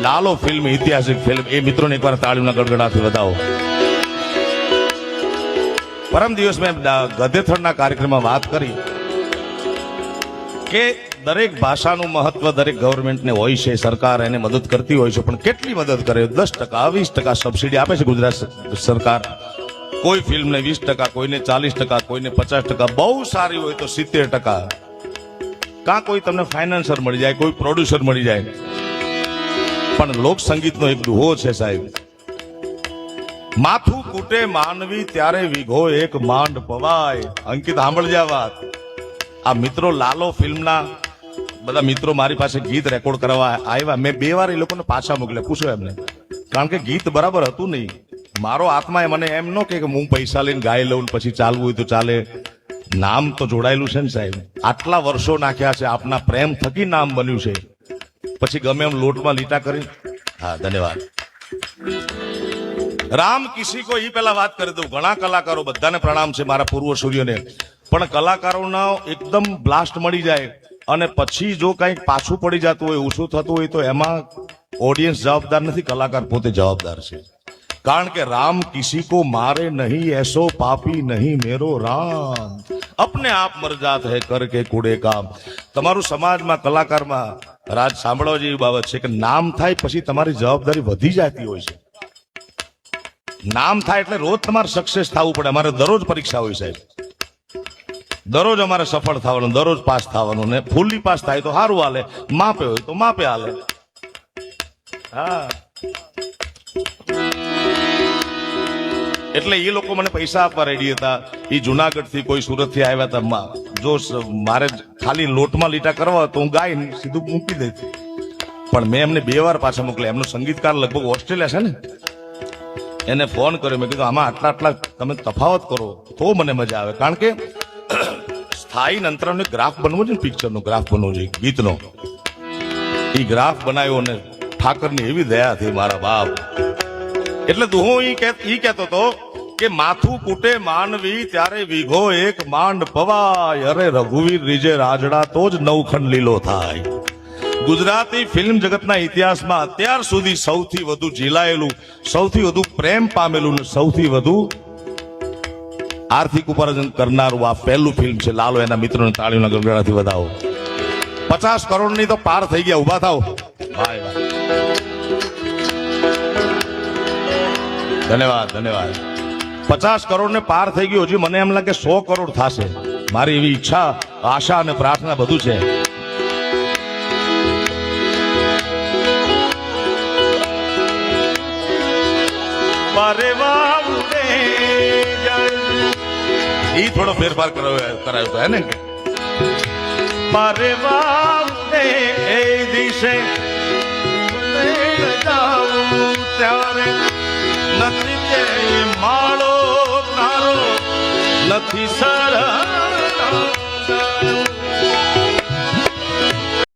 Lalo film ઐતિહાસિક film એ મિત્રોને એકવાર તાળીઓના ગડગડાથી વધાવો. પરમ દિવસ મેં ગધેથડના કાર્યક્રમમાં વાત કરી કે દરેક ભાષાનું મહત્વ દરેક ગવર્મેન્ટને હોય છે, સરકાર એને મદદ કરતી હોય છે, પણ કેટલી મદદ કરે? 10%, 20% સબસિડી આપે છે ગુજરાત સરકાર. કોઈ ફિલ્મને 20%, કોઈને 40%, કોઈને 50%, બહુ સારી હોય તો 70%. કાં કોઈ તમને ફાઇનાન્સર મળી જાય, કોઈ પ્રોડ્યુસર મળી જાય. પણ લોક સંગીતનો એક દુહો છે સાહેબ, માથું કૂટે માનવી ત્યારે વિઘો એક માંડ પવાય. અંકિત સાંભળજે આ વાત. આ મિત્રો લાલો ફિલ્મના બધા મિત્રો મારી પાસે ગીત રેકોર્ડ કરવા આવ્યા. મેં 2 વાર એ લોકોને પાછા મોકલ્યા. પૂછો એમને, કારણ કે ગીત બરાબર હતું નહીં. મારો આત્મા મને એમ ન કે હું પૈસા લઈને ગાઈ લઉં પછી ચાલવું હોય તો ચાલે. નામ તો જોડાયેલું છે ને સાહેબ. આટલા વર્ષો નાખ્યા છે, આપના પ્રેમ થકી નામ બન્યું છે. પછી ગમે એમ લોટમાં લીટા કરી. હા, ધન્યવાદ. રામ કિસી કો ઈ પેલા વાત કરી દઉં. ઘણા કલાકારો, બધાને પ્રણામ છે મારા પૂર્વ સૂર્યોને, પણ કલાકારોનો એકદમ બ્લાસ્ટ મળી જાય અને પછી જો કંઈક પાછું પડી જતું હોય, ઓછું થતું હોય, તો એમાં ઓડિયન્સ જવાબદાર નથી, કલાકાર પોતે જવાબદાર છે. કારણ કે રામ કિસી કો મારે નહીં, એસો પાપી નહીં મેરો રામ, અપને આપ મર જાત હૈ કરકે કુડે કામ. તમારું સમાજમાં, કલાકારમાં રાજ સાંભળવા જેવી બાબત છે કે નામ થાય પછી તમારી જવાબદારી વધી જતી હોય છે. નામ થાય એટલે રોજ તમારે સક્સેસ થવું પડે. અમારે દરરોજ પરીક્ષા હોય સાહેબ, દરરોજ અમારે સફળ થવાનું, દરરોજ પાસ થવાનું. ને ફૂલ્લી પાસ થાય તો સારું હાલે, માપે હોય તો માપે હાલે. હા, એટલે એ લોકો મને પૈસા આપવા રેડી હતા. એ જુનાગઢ થી, કોઈ સુરત થી આવ્યા હતા. જો મારે ખાલી લોટમાં લીટા કરવા હોય તો હું ગાઈ સીધું મૂકી દેતી, પણ મેં એમને 2 વાર પાછા મોકલ્યા. એમનો સંગીતકાર લગભગ ઓસ્ટ્રેલિયા છે ને, એને ફોન કર્યો. મેં કીધું આમાં આટલા તમે તફાવત કરો તો મને મજા આવે. કારણ કે સ્થાયી અંતરનો ગ્રાફ બનવો છે ને, પિક્ચરનો ગ્રાફ બનવો છે, ગીતનો. એ ગ્રાફ બનાવ્યો અને ઠાકરની એવી દયા થઈ મારા બાપ. એટલે હું ઈ કહેતો હતો કે માથું કૂટે માનવી ત્યારે વિઘો એક માંડ પવાય. અરે રઘુવીર રીજે રાજડા તો જ નવખંડ લીલો થાય. ગુજરાતી ફિલ્મ જગતના ઇતિહાસમાં અત્યાર સુધી સૌથી વધુ ઝીલાયેલું, સૌથી વધુ પ્રેમ પામેલું ને સૌથી વધુ આર્થિક ઉપાર્જન કરનારું આ પહેલું ફિલ્મ છે લાલો. એના મિત્રોને તાળીઓના ગડગડાથી વધાવો. 50 કરોડની તો પાર થઈ ગયા. ઉભા થાવ. ધન્યવાદ, ધન્યવાદ. 50 કરોડ ને પાર થઈ ગયું. હજી મને એમ લાગે 100 કરોડ થશે. મારી એવી ઈચ્છા, આશા અને પ્રાર્થના બધું છે. ઈ થોડો ફેરફાર કરાયો તો હે ને કે મારે વાવને એ દિશે જાઉં ત્યારે નથી તે માળો તારો, નથી